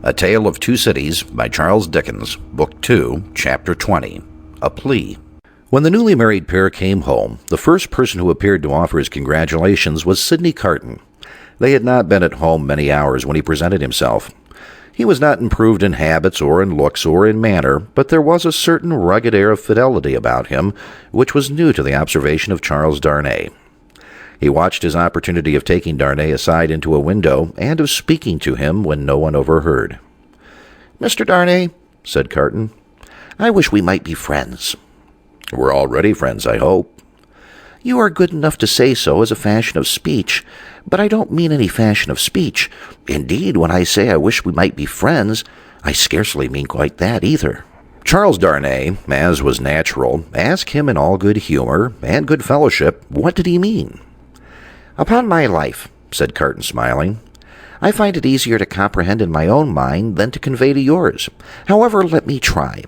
A Tale of Two Cities by Charles Dickens, Book 2, Chapter 20, A Plea. When the newly married pair came home, the first person who appeared to offer his congratulations was Sidney Carton. They had not been at home many hours when he presented himself. He was not improved in habits or in looks or in manner, but there was a certain rugged air of fidelity about him which was new to the observation of Charles Darnay. He watched his opportunity of taking Darnay aside into a window and of speaking to him when no one overheard. "Mr. Darnay," said Carton, "I wish we might be friends." "We're already friends, I hope." "You are good enough to say so as a fashion of speech, but I don't mean any fashion of speech. Indeed, when I say I wish we might be friends, I scarcely mean quite that either." Charles Darnay, as was natural, asked him in all good humor and good fellowship what did he mean. "Upon my life," said Carton, smiling, "I find it easier to comprehend in my own mind than to convey to yours. However, let me try.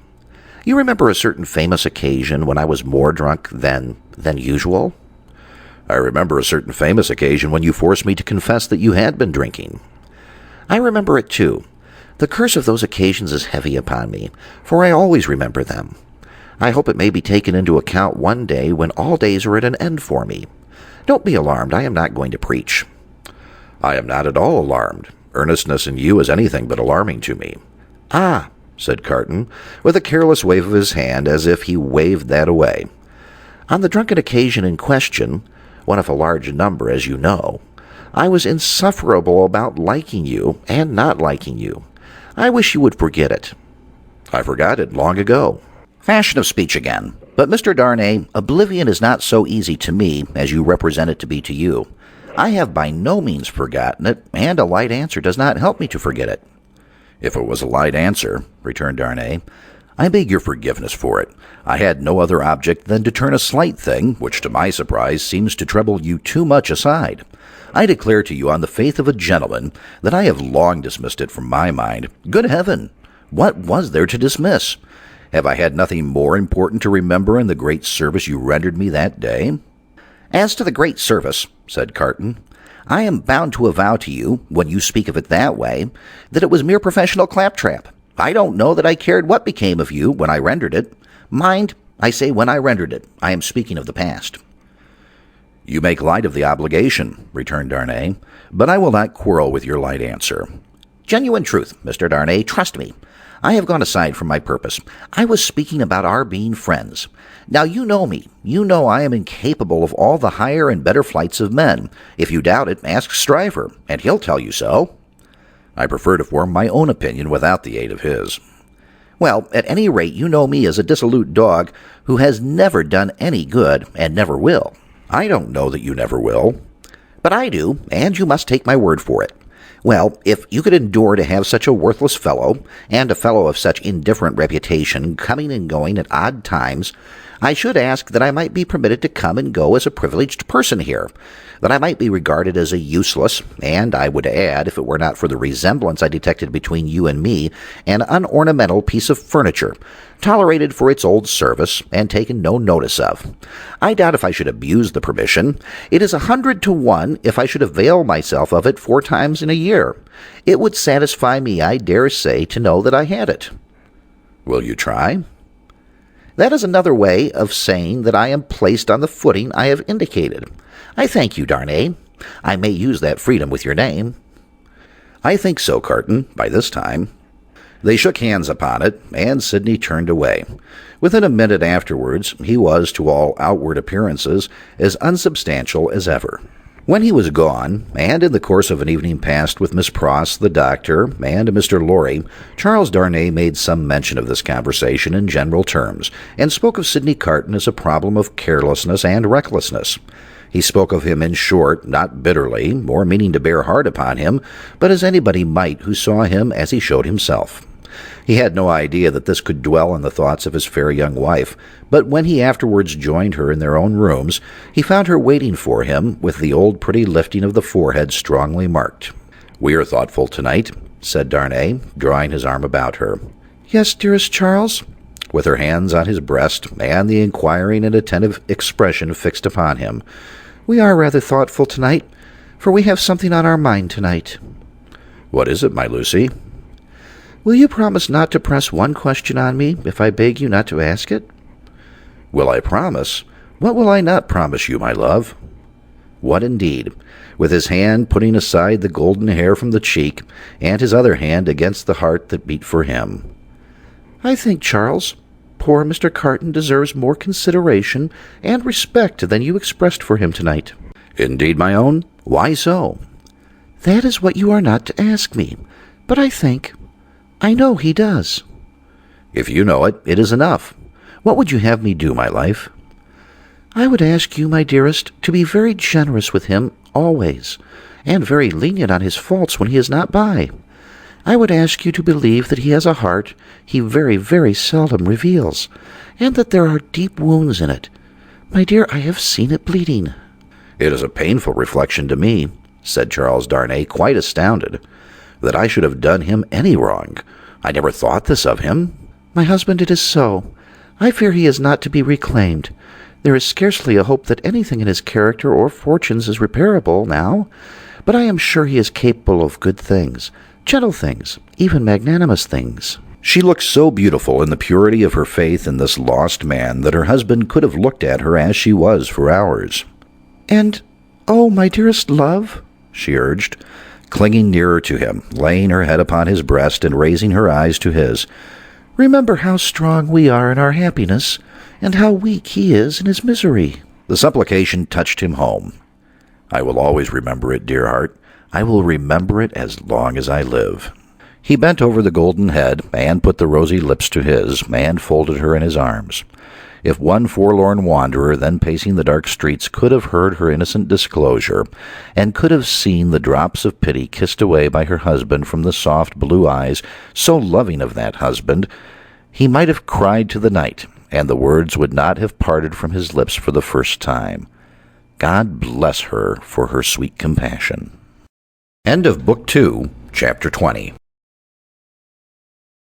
You remember a certain famous occasion when I was more drunk than usual?" "I remember a certain famous occasion when you forced me to confess that you had been drinking." "I remember it too. The curse of those occasions is heavy upon me, for I always remember them. I hope it may be taken into account one day when all days are at an end for me. Don't be alarmed, I am not going to preach." "I am not at all alarmed. Earnestness in you is anything but alarming to me." "Ah," said Carton, with a careless wave of his hand as if he waved that away. "On the drunken occasion in question, one of a large number, as you know, I was insufferable about liking you and not liking you. I wish you would forget it." "I forgot it long ago." Fashion of speech again. But, Mr. Darnay, oblivion is not so easy to me as you represent it to be to you. I have by no means forgotten it, and a light answer does not help me to forget it." "If it was a light answer," returned Darnay, "I beg your forgiveness for it. I had no other object than to turn a slight thing, which to my surprise seems to trouble you too much, aside. I declare to you on the faith of a gentleman that I have long dismissed it from my mind. Good heaven! What was there to dismiss? Have I had nothing more important to remember in the great service you rendered me that day?" "As to the great service," said Carton, "I am bound to avow to you, when you speak of it that way, that it was mere professional claptrap. I don't know that I cared what became of you when I rendered it. Mind, I say when I rendered it. I am speaking of the past." "You make light of the obligation," returned Darnay, "but I will not quarrel with your light answer." "Genuine truth, Mr. Darnay, trust me. I have gone aside from my purpose. I was speaking about our being friends. Now you know me. You know I am incapable of all the higher and better flights of men. If you doubt it, ask Stryver, and he'll tell you so." "I prefer to form my own opinion without the aid of his." "Well, at any rate, you know me as a dissolute dog who has never done any good and never will." "I don't know that you never will." "But I do, and you must take my word for it. Well, if you could endure to have such a worthless fellow, and a fellow of such indifferent reputation, coming and going at odd times, I should ask that I might be permitted to come and go as a privileged person here, that I might be regarded as a useless, and I would add, if it were not for the resemblance I detected between you and me, an unornamental piece of furniture, tolerated for its old service, and taken no notice of. I doubt if I should abuse the permission. It is 100 to 1 if I should avail myself of it 4 times in a year. It would satisfy me, I dare say, to know that I had it." "Will you try?" "That is another way of saying that I am placed on the footing I have indicated. I thank you, Darnay. I may use that freedom with your name." "I think so, Carton, by this time." They shook hands upon it, and Sidney turned away. Within a minute afterwards, he was, to all outward appearances, as unsubstantial as ever. When he was gone, and in the course of an evening passed with Miss Pross, the doctor, and Mr. Lorry, Charles Darnay made some mention of this conversation in general terms, and spoke of Sidney Carton as a problem of carelessness and recklessness. He spoke of him, in short, not bitterly, or meaning to bear hard upon him, but as anybody might who saw him as he showed himself. He had no idea that this could dwell in the thoughts of his fair young wife, but when he afterwards joined her in their own rooms, he found her waiting for him, with the old pretty lifting of the forehead strongly marked. "We are thoughtful tonight," said Darnay, drawing his arm about her. "Yes, dearest Charles," with her hands on his breast, and the inquiring and attentive expression fixed upon him. "We are rather thoughtful tonight, for we have something on our mind tonight." "What is it, my Lucy?" Will you promise not to press one question on me if I beg you not to ask it? Will I promise? What will I not promise you, my love? What indeed? With his hand putting aside the golden hair from the cheek, and his other hand against the heart that beat for him. I think, Charles, poor Mr. Carton deserves more consideration and respect than you expressed for him tonight. Indeed, my own? Why so? That is what you are not to ask me, but I know he does. If you know it, it is enough. What would you have me do, my life? I would ask you, my dearest, to be very generous with him always, and very lenient on his faults when he is not by. I would ask you to believe that he has a heart he very, very seldom reveals, and that there are deep wounds in it. My dear, I have seen it bleeding. It is a painful reflection to me, said Charles Darnay, quite astounded, that I should have done him any wrong. I never thought this of him. My husband, it is so. I fear he is not to be reclaimed. There is scarcely a hope that anything in his character or fortunes is repairable now, but I am sure he is capable of good things, gentle things, even magnanimous things. She looked so beautiful in the purity of her faith in this lost man that her husband could have looked at her as she was for hours. And, oh, my dearest love, she urged, clinging nearer to him, laying her head upon his breast and raising her eyes to his, remember how strong we are in our happiness, and how weak he is in his misery. The supplication touched him home. I will always remember it, dear heart. I will remember it as long as I live. He bent over the golden head, and put the rosy lips to his, and folded her in his arms. If one forlorn wanderer then pacing the dark streets could have heard her innocent disclosure, and could have seen the drops of pity kissed away by her husband from the soft blue eyes so loving of that husband, he might have cried to the night, and the words would not have parted from his lips for the first time. God bless her for her sweet compassion. End of Book 2, Chapter 20.